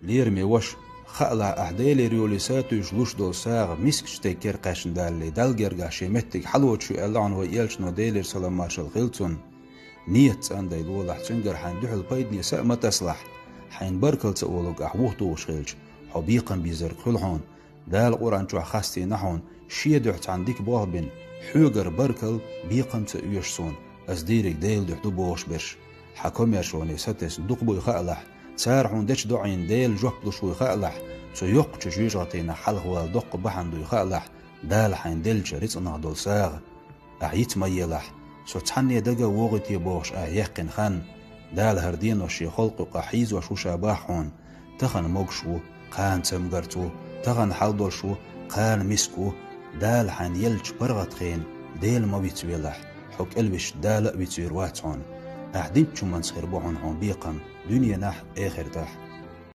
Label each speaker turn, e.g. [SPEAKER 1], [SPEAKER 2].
[SPEAKER 1] ليرمي وش خألا أحدالي ريوليساتو يشلوش دول ساغ مسكش تيكير قاشن دالي دالجرغا شيمتك حلوت شو ألعن ويالش نو ديلير سلام مارشال خيلتون نيت أن دايلولا حتنجر حين دحل بايدني سأما تسلح حين بركل تقولوك أحوه دوش خيلش حبيقا بيزر خلحون دال قران شو خاستي نحون شي دحت عندك بوهبن حوغر بركل بيقم تأيشسون أزديرك ديل دحدو بوش برش حكم يشوني ستس دقبو يخألح تسارحون دش دعين ديل جوحبلو شو يخألح سو يق تجيجاتينا حلق والدق بحندو يخألح دال حين ديل جريتنا دول ساغ أعيت ميلح سو تحني دقا وغتي بوش يقن خان دال هردين وشي خلق قحيز وشو شاباحون تخن موغشو قان تمغرتو تخن حلدول شو قان مسكو دال حين يلج برغت خين ديل ما بيتويلح حك البش دال بيتوير واتون أحدين شو من سخير بوحن هون بيقم دنيا نح آخر تح